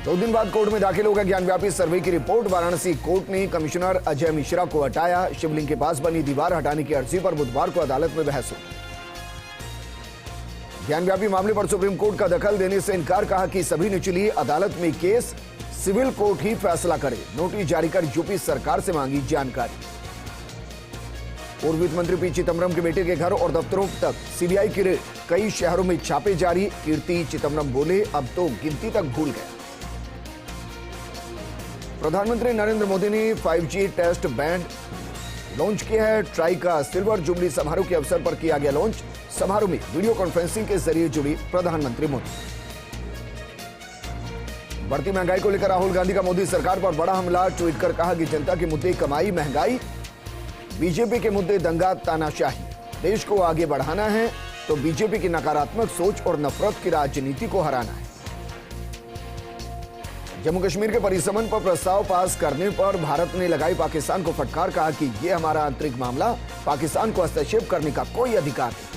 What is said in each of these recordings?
2 दिन बाद कोर्ट में दाखिल होगा ज्ञानव्यापी सर्वे की रिपोर्ट। वाराणसी कोर्ट ने कमिश्नर अजय मिश्रा को हटाया। शिवलिंग के पास बनी दीवार हटाने की अर्जी पर बुधवार को अदालत में बहस हुई। ज्ञानव्यापी मामले पर सुप्रीम कोर्ट का दखल देने से इनकार, कहा कि सभी निचली अदालत में केस सिविल कोर्ट ही फैसला करे। नोटिस जारी कर यूपी सरकार से मांगी जानकारी। पूर्व वित्त मंत्री पी चिदम्बरम के बेटे के घर और दफ्तरों तक सीबीआई की रेड। कई शहरों में छापे जारी। कीर्ति चिदम्बरम बोले, अब तो गिनती तक भूल गए। प्रधानमंत्री नरेंद्र मोदी ने 5G टेस्ट बैंड लॉन्च किया है। ट्राई का सिल्वर जुबली समारोह के अवसर पर किया गया लॉन्च। समारोह में वीडियो कॉन्फ्रेंसिंग के जरिए जुड़ी प्रधानमंत्री मोदी। बढ़ती महंगाई को लेकर राहुल गांधी का मोदी सरकार पर बड़ा हमला। ट्वीट कर कहा कि जनता के मुद्दे कमाई महंगाई, बीजेपी के मुद्दे दंगा तानाशाही। देश को आगे बढ़ाना है तो बीजेपी की नकारात्मक सोच और नफरत की राजनीति को हराना है। जम्मू कश्मीर के परिसमन पर प्रस्ताव पास करने पर भारत ने लगाई पाकिस्तान को फटकार। कहा कि यह हमारा आंतरिक मामला, पाकिस्तान को हस्तक्षेप करने का कोई अधिकार नहीं।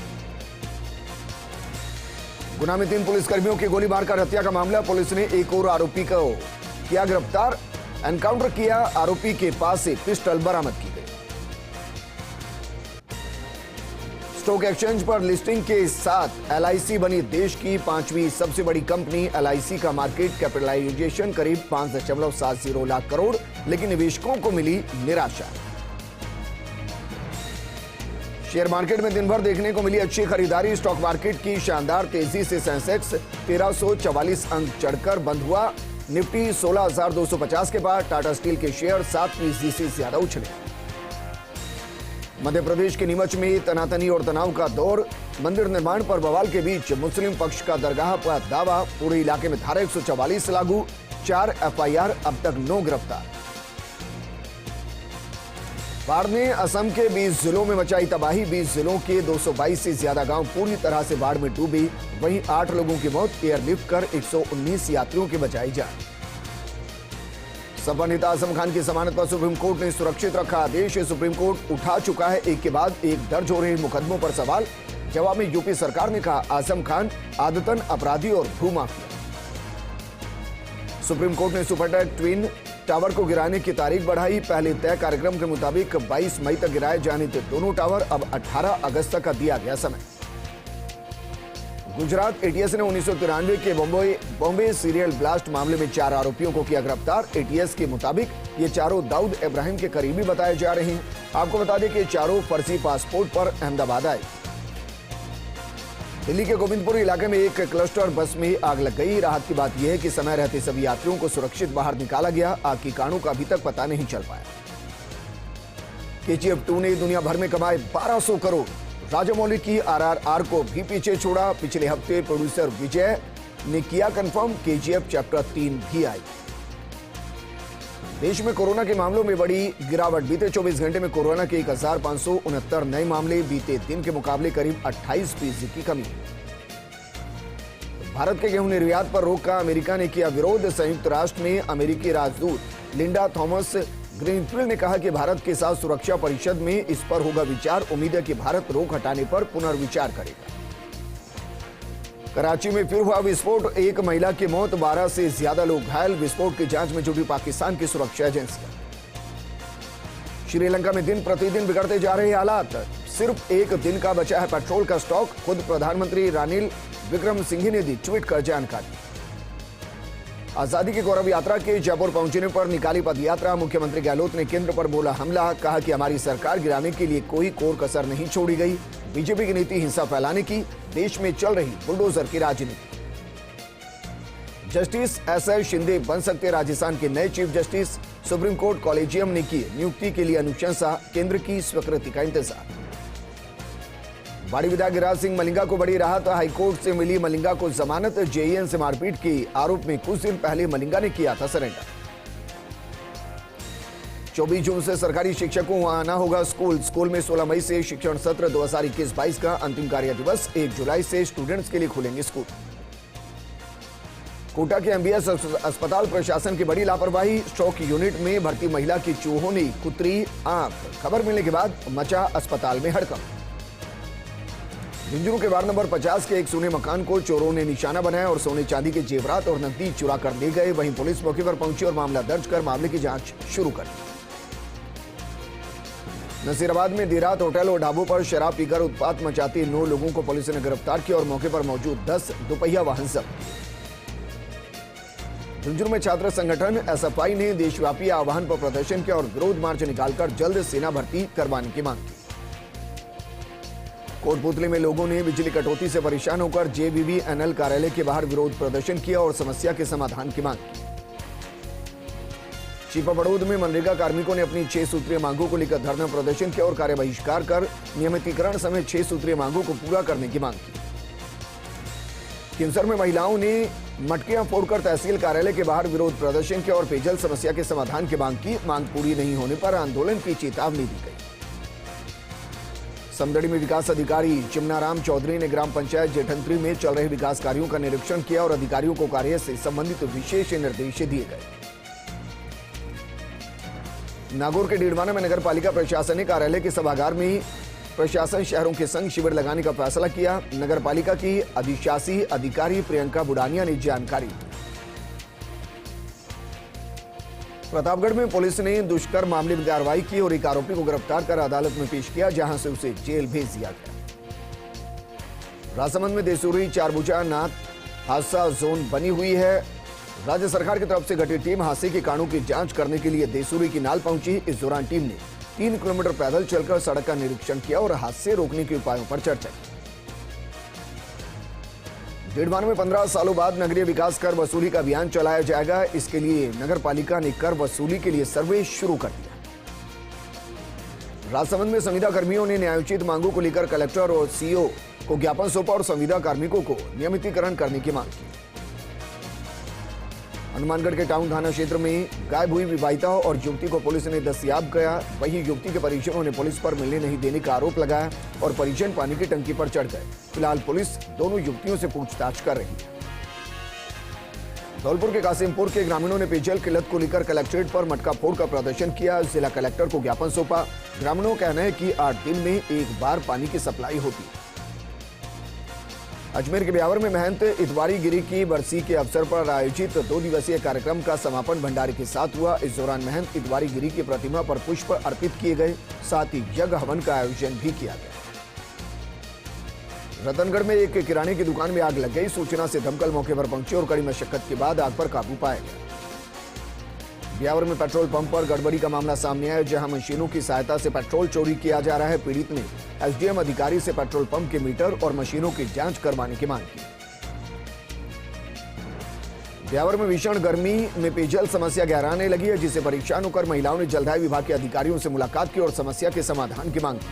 गुना में 3 पुलिसकर्मियों की गोली मारकर हत्या का मामला। पुलिस ने एक और आरोपी को किया गिरफ्तार। एनकाउंटर किया। आरोपी के पास से पिस्टल बरामद की गई। स्टॉक एक्सचेंज पर लिस्टिंग के साथ एलआईसी बनी देश की 5वीं सबसे बड़ी कंपनी। एलआईसी का मार्केट कैपिटलाइजेशन करीब 5.70 लाख करोड़, लेकिन निवेशकों को मिली निराशा। शेयर मार्केट में दिन भर देखने को मिली अच्छी खरीदारी। स्टॉक मार्केट की शानदार तेजी से सेंसेक्स 1344 अंक चढ़कर बंद हुआ। निफ्टी 16,250 के बाद। टाटा स्टील के शेयर 7% से ज्यादा उछले। मध्य प्रदेश के नीमच में तनातनी और तनाव का दौर। मंदिर निर्माण पर बवाल के बीच मुस्लिम पक्ष का दरगाह पर दावा। पूरे इलाके में धारा 144 लागू। 4 एफआईआर, अब तक 9 गिरफ्तार। बाढ़ ने असम के 20 जिलों में मचाई तबाही। 20 जिलों के 222 से ज्यादा गांव पूरी तरह से बाढ़ में डूबे। वहीं 8 लोगों की मौत। एयरलिफ्ट कर 119 यात्रियों की बचाई जान। सपा नेता आजम खान की जमानत पर सुप्रीम कोर्ट ने सुरक्षित रखा आदेश। सुप्रीम कोर्ट उठा चुका है एक के बाद एक दर्ज हो रहे मुकदमों पर सवाल। जवाब में यूपी सरकार ने कहा, आजम खान आदतन अपराधी और भूमाफिया। सुप्रीम कोर्ट ने सुपरटेक ट्विन टावर को गिराने की तारीख बढ़ाई। पहले तय कार्यक्रम के मुताबिक 22 मई तक गिराए जाने थे दोनों टावर, अब 18 अगस्त तक का दिया गया समय। गुजरात एटीएस ने 1993 के बॉम्बे सीरियल ब्लास्ट मामले में 4 आरोपियों को किया गिरफ्तार। एटीएस के मुताबिक ये चारों दाऊद इब्राहिम के करीबी बताए जा रहे हैं। आपको बता दें कि चारों फर्जी पासपोर्ट पर अहमदाबाद आए। दिल्ली के गोविंदपुर इलाके में एक क्लस्टर बस में आग लग गई। राहत की बात यह है कि समय रहते सभी यात्रियों को सुरक्षित बाहर निकाला गया। आग की कारणों का अभी तक पता नहीं चल पाया। केजीएफ 2 ने दुनिया भर में कमाए 1200 करोड़। राजामौली की आरआरआर को भी पीछे छोड़ा। पिछले हफ्ते प्रोड्यूसर विजय ने किया कंफर्म, केजीएफ चैप्टर 3 भी आई। देश में कोरोना के मामलों में बड़ी गिरावट। बीते 24 घंटे में कोरोना के 1569 नए मामले। बीते दिन के मुकाबले करीब 28% की कमी। भारत के गेहूं निर्यात पर रोक का अमेरिका ने किया विरोध। संयुक्त राष्ट्र में अमेरिकी राजदूत लिंडा थॉमस ग्रीनफील्ड ने कहा कि भारत के साथ सुरक्षा परिषद में इस पर होगा विचार। उम्मीद है कि भारत रोक हटाने पर पुनर्विचार करेगा। कराची में फिर हुआ विस्फोट। एक महिला की मौत, 12 से ज्यादा लोग घायल। विस्फोट की जांच में जुटी पाकिस्तान की सुरक्षा एजेंसियां। श्रीलंका में दिन प्रतिदिन बिगड़ते जा रहे हालात। सिर्फ एक दिन का बचा है पेट्रोल का स्टॉक। खुद प्रधानमंत्री रानिल विक्रमसिंघे ने दी ट्वीट कर जानकारी। आजादी की गौरव यात्रा के जयपुर पहुंचने पर निकाली पदयात्रा। मुख्यमंत्री गहलोत ने केंद्र पर बोला हमला। कहा कि हमारी सरकार गिराने के लिए कोई कोर कसर नहीं छोड़ी गई। बीजेपी की नीति हिंसा फैलाने की। देश में चल रही बुलडोजर की राजनीति। जस्टिस एसएल शिंदे बन सकते राजस्थान के नए chief justice. Supreme court collegium ने की नियुक्ति के लिए अनुशंसा। केंद्र की स्वीकृति का इंतजार। बाड़ी विधायक गिरिराज सिंह मलिंगा को बड़ी राहत। हाईकोर्ट से मिली मलिंगा को जमानत। जेईएन से मारपीट के आरोप में कुछ दिन पहले मलिंगा ने किया था सरेंडर। 24 जून से सरकारी शिक्षकों को आना होगा स्कूल में 16 मई से शिक्षण सत्र 2021-22 का अंतिम कार्य दिवस। 1 जुलाई से स्टूडेंट्स के लिए खुलेंगे स्कूल। कोटा के एमबीएस अस्पताल प्रशासन की बड़ी लापरवाही। स्ट्रोक यूनिट में भर्ती महिला की चूहों ने कुतरी आंख। खबर मिलने के बाद मचा अस्पताल में हड़कंप। झुंझुनू के वार्ड नंबर 50 के एक सोने मकान को चोरों ने निशाना बनाया और सोने चांदी के जेवरात और नकदी चुरा कर ले गए। वहीं पुलिस मौके पर पहुंची और मामला दर्ज कर मामले की जांच शुरू कर दी। नसीराबाद में देर रात होटल और ढाबों पर शराब पीकर उत्पात मचाते 9 लोगों को पुलिस ने गिरफ्तार किया और मौके पर मौजूद 10 दोपहिया वाहन जब्त किए। झुंझुनू में छात्र संगठन एसएफआई ने देशव्यापी आह्वान पर प्रदर्शन किया और विरोध मार्च निकालकर जल्द सेना भर्ती करवाने की मांग की। कोटपुतली में लोगों ने बिजली कटौती से परेशान होकर जेबीवीएनएल कार्यालय के बाहर विरोध प्रदर्शन किया और समस्या के समाधान की मांग की। छिपा बड़ौद में मनरेगा कार्मिकों ने अपनी 6 सूत्रीय मांगों को लेकर धरना प्रदर्शन किया और कार्य बहिष्कार कर नियमितीकरण समेत 6 सूत्रीय मांगों को पूरा करने की मांग की। किमसर में महिलाओं ने मटकियां फोड़कर तहसील कार्यालय के बाहर विरोध प्रदर्शन किया और पेयजल समस्या के समाधान की मांग की। मांग पूरी नहीं होने पर आंदोलन की चेतावनी दी गई। समदड़ी में विकास अधिकारी चिमनाराम चौधरी ने ग्राम पंचायत जेठंत्री में चल रहे विकास कार्यों का निरीक्षण किया और अधिकारियों को कार्य से संबंधित विशेष निर्देश दिए गए। नागौर के डीडवाना में नगर पालिका प्रशासनिक कार्यालय के सभागार में प्रशासन शहरों के संग शिविर लगाने का फैसला किया। नगर पालिका की अधिशासी अधिकारी प्रियंका बुडानिया ने जानकारी दी। प्रतापगढ़ में पुलिस ने दुष्कर्म मामले में कार्रवाई की और एक आरोपी को गिरफ्तार कर अदालत में पेश किया, जहां से उसे जेल भेज दिया गया। राजसमंद में देसूरी चारभुजा नाथ हादसा जोन बनी हुई है। राज्य सरकार की तरफ से गठित टीम हादसे के कारणों की जांच करने के लिए देसूरी की नाल पहुंची। इस दौरान टीम ने 3 किलोमीटर पैदल चलकर सड़क का निरीक्षण किया और हादसे रोकने के उपायों पर चर्चा की। डीडवाना में 15 सालों बाद नगरीय विकास कर वसूली का अभियान चलाया जाएगा। इसके लिए नगर पालिका ने कर वसूली के लिए सर्वे शुरू कर दिया। राजसमंद में संविदा कर्मियों ने न्यायोचित मांगों को लेकर कलेक्टर और सीईओ को ज्ञापन सौंपा और संविदा कार्मिकों को नियमितीकरण करने की मांग की। हनुमानगढ़ के टाउन थाना क्षेत्र में गायब हुई विवाहिता और युवती को पुलिस ने दस्तयाब किया। वहीं युवती के परिजनों ने पुलिस पर मिलने नहीं देने का आरोप लगाया और परिजन पानी की टंकी पर चढ़ गए। फिलहाल पुलिस दोनों युवतियों से पूछताछ कर रही है। धौलपुर के कासिमपुर के ग्रामीणों ने पेयजल किल्लत को लेकर कलेक्ट्रेट पर मटका फोड़ का प्रदर्शन किया। जिला कलेक्टर को ज्ञापन सौंपा। ग्रामीणों का कहना है कि 8 दिन में एक बार पानी की सप्लाई होती है। अजमेर के ब्यावर में महंत इतवारी गिरी की बरसी के अवसर पर आयोजित 2 दिवसीय कार्यक्रम का समापन भंडारे के साथ हुआ। इस दौरान महंत इतवारी गिरी की प्रतिमा पर पुष्प अर्पित किए गए, साथ ही यज्ञ हवन का आयोजन भी किया गया। रतनगढ़ में एक किराने की दुकान में आग लग गई। सूचना से दमकल मौके पर पहुंची और कड़ी मशक्कत के बाद आग पर काबू पाया गया। ब्यावर में पेट्रोल पंप पर गड़बड़ी का मामला सामने आया, जहां मशीनों की सहायता से पेट्रोल चोरी किया जा रहा है। पीड़ित ने एसडीएम अधिकारी से पेट्रोल पंप के मीटर और मशीनों की जांच करवाने की मांग की। ब्यावर में भीषण गर्मी में पेयजल समस्या गहराने लगी है, जिसे परेशान होकर महिलाओं ने जलदाय विभाग के अधिकारियों से मुलाकात की और समस्या के समाधान की मांग की।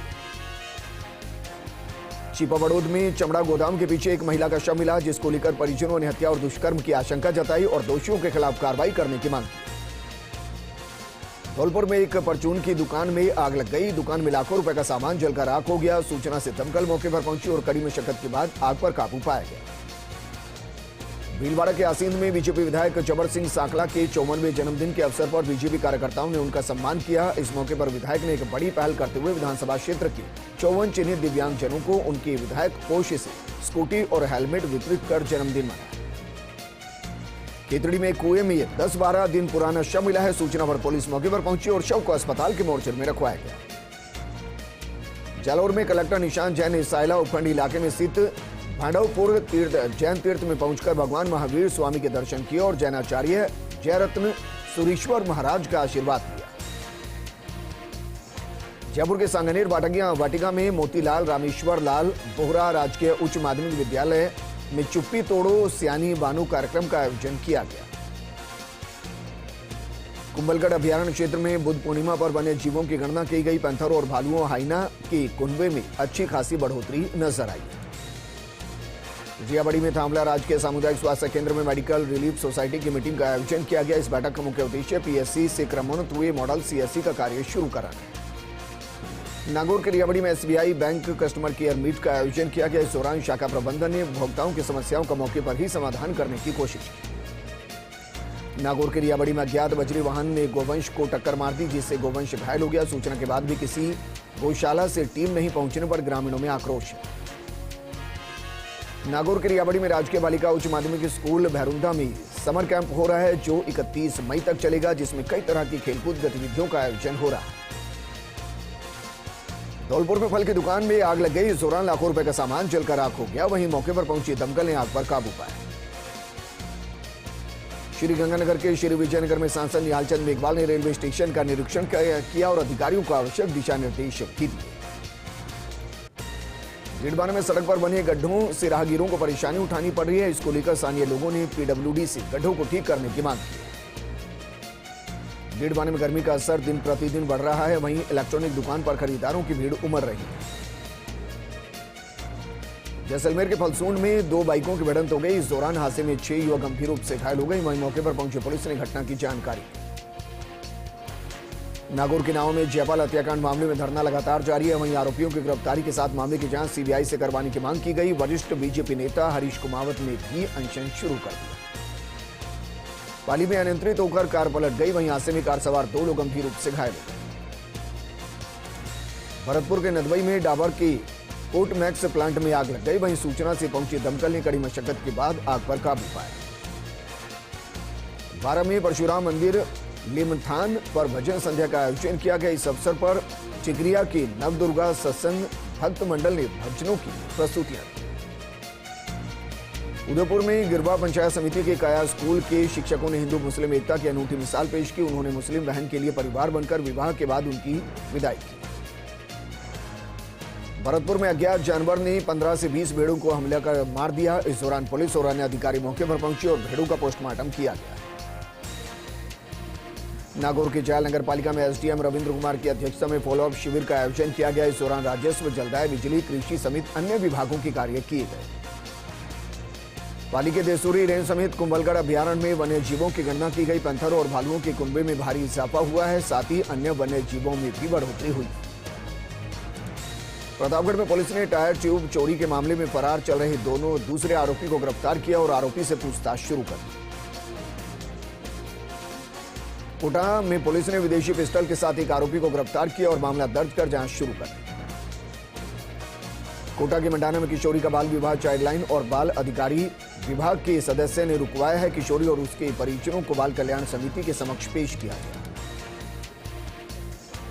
छिपा बड़ौद में चमड़ा गोदाम के पीछे एक महिला का शव मिला, जिसको लेकर परिजनों ने हत्या और दुष्कर्म की आशंका जताई और दोषियों के खिलाफ कार्रवाई करने की मांग की। धौलपुर में एक परचून की दुकान में आग लग गई। दुकान में लाखों रुपए का सामान जलकर राख हो गया। सूचना से दमकल मौके पर पहुंची और कड़ी मशक्कत के बाद आग पर काबू पाया गया। भीलवाड़ा के आसींद में बीजेपी विधायक जबर सिंह सांकला के 54वें जन्मदिन के अवसर पर बीजेपी कार्यकर्ताओं ने उनका सम्मान किया। इस मौके पर विधायक ने एक बड़ी पहल करते हुए विधानसभा क्षेत्र के 54 चिन्हित दिव्यांगजनों को उनके विधायक कोष से स्कूटी और हेलमेट वितरित कर जन्मदिन मनाया। केतड़ी में कुएं में 10-12 दिन पुराना शव मिला है। सूचना पर पुलिस मौके पर पहुंची और शव को अस्पताल के मोर्चर में रखवाया गया। जालौर में कलेक्टर निशांत जैन ने सायला उपखंड इलाके में स्थित भांडवपुर तीर्थ जैन तीर्थ में पहुंचकर भगवान महावीर स्वामी के दर्शन किए और जैनाचार्य जयरत्न सुरीश्वर महाराज का आशीर्वाद लिया। जयपुर के सांगनेर वाटिका में मोतीलाल रामेश्वर लाल बोहरा राजकीय उच्च माध्यमिक विद्यालय में चुप्पी तोड़ो सियानी बानो कार्यक्रम का आयोजन किया गया। कुंभलगढ़ अभयारण्य क्षेत्र में बुद्ध पूर्णिमा पर वन्य जीवों की गणना की गई। पैंथर और भालुओं हाइना के कुनबे में अच्छी खासी बढ़ोतरी नजर आई। जियाबड़ी में थामला राजकीय सामुदायिक स्वास्थ्य केंद्र में मेडिकल रिलीफ सोसाइटी की मीटिंग का आयोजन किया गया। इस बैठक का मुख्य उद्देश्य पीएससी से क्रमोन्नत हुए मॉडल सीएससी का कार्य शुरू कराना है। नागौर के रियाबड़ी में SBI bank customer care meet का आयोजन किया गया। इस दौरान शाखा प्रबंधन ने उपभोक्ताओं की समस्याओं का मौके पर ही समाधान करने की कोशिश की। नागौर के रियाबड़ी में अज्ञात बजरी वाहन ने गोवंश को टक्कर मार दी, जिससे गोवंश घायल हो गया। सूचना के बाद भी किसी गौशाला से टीम नहीं पहुंचने पर ग्रामीणों में आक्रोश है। नागौर के रियाबड़ी में राजकीय बालिका उच्च माध्यमिक स्कूल भैरुंदा में समर कैंप हो रहा है जो 31 मई तक चलेगा, जिसमें कई तरह की खेलकूद गतिविधियों का आयोजन हो रहा है। धौलपुर में फल की दुकान में आग लग गई। इस दौरान लाखों रुपए का सामान जलकर राख हो गया। वहीं मौके पर पहुंची दमकल ने आग पर काबू पाया। श्री गंगानगर के श्री विजयनगर में सांसद निहालचंद मेघवाल ने रेलवे स्टेशन का निरीक्षण किया और अधिकारियों को आवश्यक दिशा निर्देश भी दिए। डीडवाना में सड़क पर बने गड्ढों से राहगीरों को परेशानी उठानी पड़ रही है। इसको लेकर स्थानीय लोगों ने पीडब्ल्यूडी से गड्ढों को ठीक करने की मांग की। डीडवाना में गर्मी का असर दिन प्रतिदिन बढ़ रहा है। वहीं इलेक्ट्रॉनिक दुकान पर खरीदारों की भीड़ उमड़ रही है। जैसलमेर के फलसूंड में 2 बाइकों की भिड़ंत हो गई। इस दौरान हादसे में 6 युवक गंभीर रूप से घायल हो गए। वहीं मौके पर पहुंची पुलिस ने घटना की जानकारी दी। नागौर के नाव में जयपाल हत्याकांड मामले में धरना लगातार जारी है। वहीं आरोपियों की गिरफ्तारी के साथ मामले की जांच सीबीआई से करवाने की मांग की गई। वरिष्ठ बीजेपी नेता हरीश कुमावत ने भी अनशन शुरू कर दिया। पाली में अनियंत्रित होकर कार पलट गई। वहीं हादसे में कार सवार 2 लोग गंभीर रूप से घायल हो गए। भरतपुर के नदवई में डाबर की कोट मैक्स प्लांट में आग लग गई। वहीं सूचना से पहुंची दमकल ने कड़ी मशक्कत के बाद आग पर काबू पाया। 12 में परशुराम मंदिर लिमथान पर भजन संध्या का आयोजन किया गया। इस अवसर पर चिकरिया की नवदुर्गा सत्संग भक्त मंडल ने भजनों की प्रस्तुतियां दी। उदयपुर में गिरवा पंचायत समिति के काया स्कूल के शिक्षकों ने हिंदू मुस्लिम एकता की अनूठी मिसाल पेश की। उन्होंने मुस्लिम बहन के लिए परिवार बनकर विवाह के बाद उनकी विदाई की। भरतपुर में अज्ञात जानवर ने 15 से 20 भेड़ों को हमला कर मार दिया। इस दौरान पुलिस और अन्य अधिकारी मौके पर पहुंचे और भेड़ों का पोस्टमार्टम किया गया। नागौर के जायल नगर पालिका में एसडीएम रविंद्र कुमार की अध्यक्षता में फॉलोअप शिविर का आयोजन किया गया। इस दौरान राजस्व, जलदाय, बिजली, कृषि समेत अन्य विभागों के कार्य किए गए। पाली के देसूरी रेंज समेत कुंभलगढ़ अभ्यारण्य में वन्य जीवों की गणना की गई। पैंथरों और भालुओं के कुनबे में भारी इजाफा हुआ है। साथ ही अन्य वन्य जीवों में भी बढ़ोतरी हुई। प्रतापगढ़ में पुलिस ने टायर ट्यूब चोरी के मामले में फरार चल रहे दूसरे आरोपी को गिरफ्तार किया और आरोपी से पूछताछ शुरू कर दी। कोटा में पुलिस ने विदेशी पिस्टल के साथ एक आरोपी को गिरफ्तार किया और मामला दर्ज कर जांच शुरू कर दी। कोटा के मंडाना में किशोरी का बाल विवाह चाइल्ड लाइन और बाल अधिकारी विभाग के सदस्य ने रुकवाया है। किशोरी और उसके परिजनों को बाल कल्याण समिति के समक्ष पेश किया गया।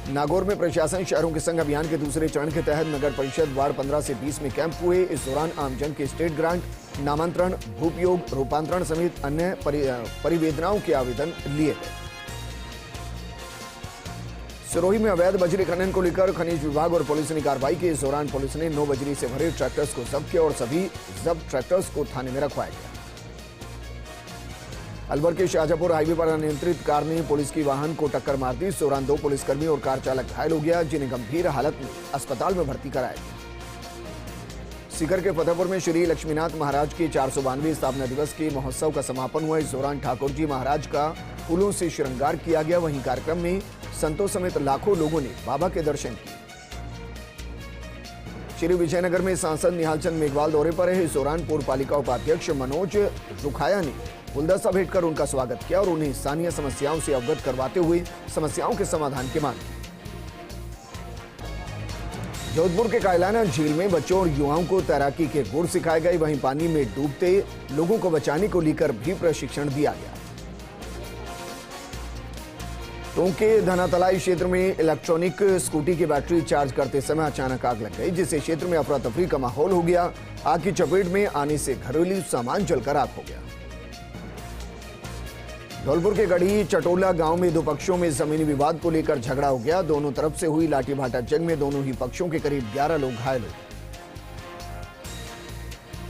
नागौर में प्रशासन शहरों के संग अभियान के दूसरे चरण के तहत नगर परिषद वार्ड 15 से 20 में कैंप हुए। इस दौरान आमजन के स्टेट ग्रांट, नामांतरण, भूपयोग, रूपांतरण समेत अन्य परिवेदनाओं के आवेदन लिए गए। सिरोही में अवैध बजरी खनन को लेकर खनिज विभाग और पुलिस ने कार्रवाई की। इस दौरान पुलिस ने 9 बजरी से भरे ट्रैक्टर्स को जब्त किया और सभी जब्त ट्रैक्टर्स को थाने में रखवाया गया। अलवर के शाहजहांपुर हाईवे पर अनियंत्रित कार ने पुलिस की वाहन को टक्कर मार दी। इस दौरान 2 पुलिसकर्मी और कार चालक घायल हो गया, जिन्हें गंभीर हालत में अस्पताल में भर्ती कराया गया। सीकर के फतेहपुर में श्री लक्ष्मीनाथ महाराज के 492वें स्थापना दिवस के महोत्सव का समापन हुआ। इस दौरान ठाकुर जी महाराज का फूलों से श्रृंगार किया गया। वहीं कार्यक्रम में संतों समेत लाखों लोगों ने बाबा के दर्शन किए। श्री विजयनगर में सांसद निहालचंद मेघवाल दौरे पर है। इस दौरान पूर्व पालिका उपाध्यक्ष मनोज रुखाया ने गुलदस्ता भेंट कर उनका स्वागत किया और उन्हें स्थानीय समस्याओं से अवगत करवाते हुए समस्याओं के समाधान की मांग की। जोधपुर के कायलाना झील में बच्चों और युवाओं को तैराकी के गुर सिखाए गए। वहीं पानी में डूबते लोगों को बचाने को लेकर भी प्रशिक्षण दिया गया। टोंक के धनातलाई क्षेत्र में इलेक्ट्रॉनिक स्कूटी की बैटरी चार्ज करते समय अचानक आग लग गई, जिससे क्षेत्र में अफरा तफरी का माहौल हो गया। आग की चपेट में आने से घरेलू सामान जलकर आग हो गया। धौलपुर के गढ़ी चटोला गांव में 2 पक्षों में जमीनी विवाद को लेकर झगड़ा हो गया। दोनों तरफ से हुई लाठी भाटा जंग में दोनों ही पक्षों के करीब 11 लोग घायल हुए।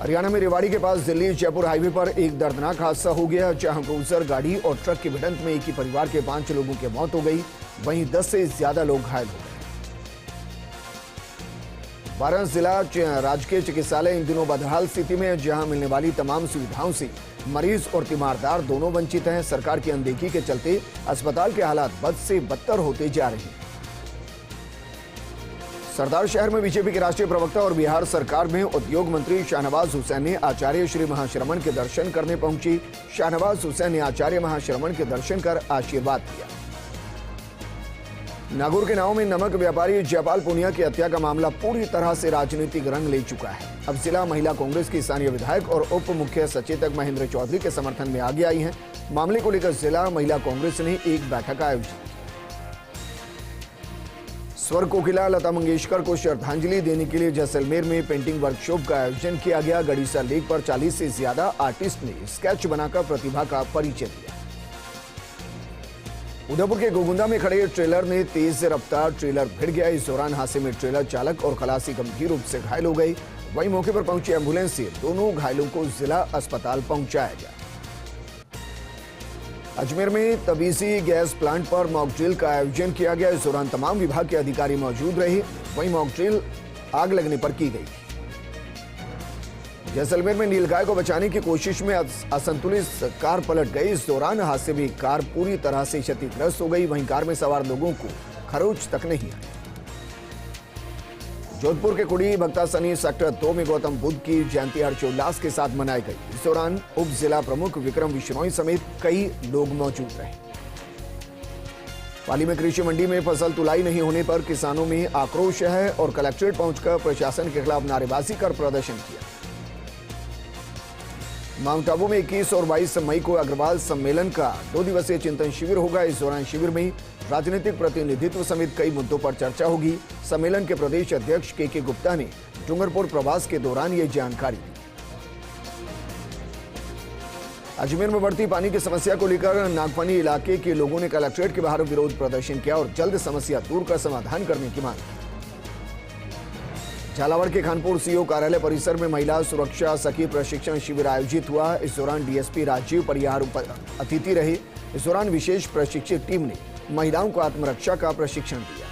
हरियाणा में रेवाड़ी के पास दिल्ली जयपुर हाईवे पर एक दर्दनाक हादसा हो गया, जहां क्रूजर गाड़ी और ट्रक की भिड़ंत में एक ही परिवार के 5 लोगों की मौत हो गई। वहीं 10 से ज्यादा लोग घायल हो गए। वाराणसी जिला राजकीय चिकित्सालय इन दिनों बदहाल स्थिति में है, जहां मिलने वाली तमाम सुविधाओं से मरीज और तीमारदार दोनों वंचित हैं। सरकार की अनदेखी के चलते अस्पताल के हालात बद से बदतर होते जा रहे हैं। सरदार शहर में बीजेपी के राष्ट्रीय प्रवक्ता और बिहार सरकार में उद्योग मंत्री शाहनवाज हुसैन ने आचार्य श्री महाश्रमण के दर्शन करने पहुंची। शाहनवाज हुसैन ने आचार्य महाश्रमण के दर्शन कर आशीर्वाद दिया। नागौर के नाव में नमक व्यापारी जयपाल पुनिया की हत्या का मामला पूरी तरह से राजनीतिक रंग ले चुका है। अब जिला महिला कांग्रेस की स्थानीय विधायक और उप मुख्य सचेतक महेंद्र चौधरी के समर्थन में आगे आई हैं। मामले को लेकर जिला महिला कांग्रेस ने एक बैठक आयोजित की। स्वर कोकिला लता मंगेशकर को श्रद्धांजलि देने के लिए जैसलमेर में पेंटिंग वर्कशॉप का आयोजन किया गया। गड़ीसा लेक पर 40 से ज्यादा आर्टिस्ट ने स्केच बनाकर प्रतिभा का परिचय दिया। उदयपुर के गोगुंदा में खड़े ट्रेलर ने तेज रफ्तार ट्रेलर भिड़ गया। इस दौरान हादसे में ट्रेलर चालक और खलासी गंभीर रूप से घायल हो गए। वहीं मौके पर पहुंची एम्बुलेंस से दोनों घायलों को जिला अस्पताल पहुंचाया गया। अजमेर में तबीसी गैस प्लांट पर मॉक ड्रिल का आयोजन किया गया। इस दौरान तमाम विभाग के अधिकारी मौजूद रहे। वहीं मॉक ड्रिल आग लगने पर की गई। जैसलमेर में नीलगाय को बचाने की कोशिश में असंतुलित कार पलट गई। इस दौरान हादसे में कार पूरी तरह से क्षतिग्रस्त हो गई। वहीं कार में सवार लोगों को खरोच तक नहीं आई। जोधपुर के कुड़ी भक्तासनी सेक्टर 2 में गौतम बुद्ध की जयंती हर्षोल्लास के साथ मनाई गई। इस दौरान उप जिला प्रमुख विक्रम विश्नोई समेत कई लोग मौजूद रहे। पाली में कृषि मंडी में फसल तुलाई नहीं होने पर किसानों में आक्रोश है और कलेक्ट्रेट पहुंचकर प्रशासन के खिलाफ नारेबाजी कर प्रदर्शन किया। माउंट आबू में 21 और 22 मई को अग्रवाल सम्मेलन का 2 दिवसीय चिंतन शिविर होगा। इस दौरान शिविर में राजनीतिक प्रतिनिधित्व समेत कई मुद्दों पर चर्चा होगी। सम्मेलन के प्रदेश अध्यक्ष के गुप्ता ने डूंगरपुर प्रवास के दौरान ये जानकारी दी। अजमेर में बढ़ती पानी की समस्या को लेकर नागफनी इलाके के लोगों ने कलेक्ट्रेट के बाहर विरोध प्रदर्शन किया और जल्द समस्या दूर कर समाधान करने की मांग की। झालावाड़ के खानपुर सीओ कार्यालय परिसर में महिला सुरक्षा सखी प्रशिक्षण शिविर आयोजित हुआ। इस दौरान डीएसपी राजीव परिहार अतिथि रहे। इस दौरान विशेष प्रशिक्षित टीम ने महिलाओं को आत्मरक्षा का प्रशिक्षण दिया।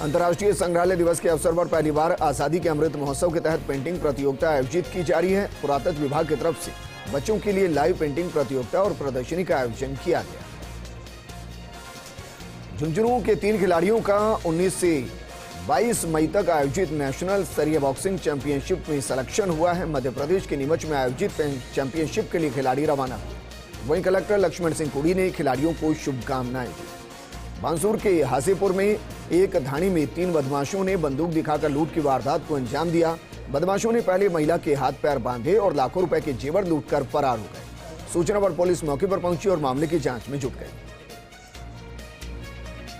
अंतर्राष्ट्रीय संग्रहालय दिवस के अवसर पर पहली बार आजादी के अमृत महोत्सव के तहत पेंटिंग प्रतियोगिता आयोजित की जा रही है। पुरातत्व विभाग की तरफ से बच्चों के लिए लाइव पेंटिंग प्रतियोगिता और प्रदर्शनी का आयोजन किया गया। झुंझुनू के 3 खिलाड़ियों का 19 से 22 मई तक आयोजित नेशनल स्तरीय बॉक्सिंग चैंपियनशिप में सिलेक्शन हुआ है। मध्य प्रदेश के नीमच में आयोजित चैंपियनशिप के लिए खिलाड़ी रवाना हुए। वहीं कलेक्टर लक्ष्मण सिंह कुड़ी ने खिलाड़ियों को शुभकामनाएं दी। बांसुर के हासीपुर में एक धानी में 3 बदमाशों ने बंदूक दिखाकर लूट की वारदात को अंजाम दिया। बदमाशों ने पहले महिला के हाथ पैर बांधे और लाखों रुपए के जेवर लूटकर फरार हो गए। सूचना पर पुलिस मौके पर पहुंची और मामले की जांच में जुट गई।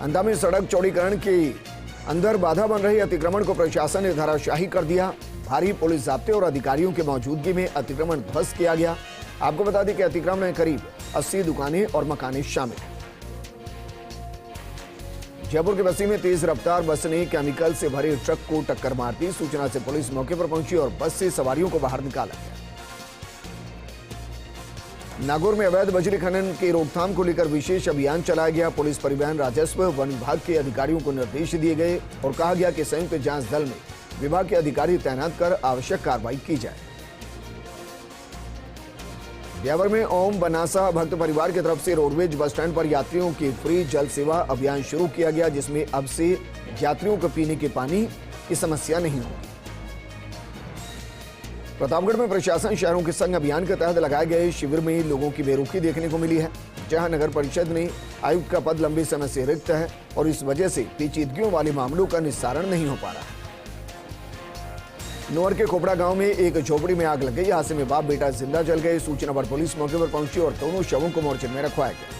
अंधा में सड़क चौड़ीकरण के अंदर बाधा बन रही अतिक्रमण को प्रशासन ने धराशाही कर दिया। भारी पुलिस जाब्ते और अधिकारियों की मौजूदगी में अतिक्रमण ध्वस्त किया गया। आपको बता दें कि अतिक्रमण में करीब 80 दुकानें और मकानें शामिल हैं। जयपुर के बस्सी में तेज रफ्तार बस ने केमिकल से भरे ट्रक को टक्कर मार दी। सूचना से पुलिस मौके पर पहुंची और बस से सवारियों को बाहर निकाला गया। नागौर में अवैध बजरी खनन की रोकथाम को लेकर विशेष अभियान चलाया गया। पुलिस, परिवहन, राजस्व, वन विभाग के अधिकारियों को निर्देश दिए गए और कहा गया कि संयुक्त जांच दल में विभाग के अधिकारी तैनात कर आवश्यक कार्रवाई की जाए। ब्यावर में ओम बनासा भक्त परिवार की तरफ से रोडवेज बस स्टैंड पर यात्रियों की फ्री जल सेवा अभियान शुरू किया गया, जिसमें अब से यात्रियों को पीने के पानी की समस्या नहीं होगी। प्रतापगढ़ में प्रशासन शहरों के संग अभियान के तहत लगाए गए शिविर में लोगों की बेरुखी देखने को मिली है, जहां नगर परिषद ने आयुक्त का पद लंबे समय से रिक्त है और इस वजह से पेचीदगियों वाले मामलों का निस्तारण नहीं हो पा रहा है। नोहर के खोपड़ा गांव में एक झोपड़ी में आग लग गई। हादसे में बाप बेटा जिंदा जल गए। सूचना पर पुलिस मौके पर पहुंची और दोनों शवों को मोर्चे में रखवाया गया।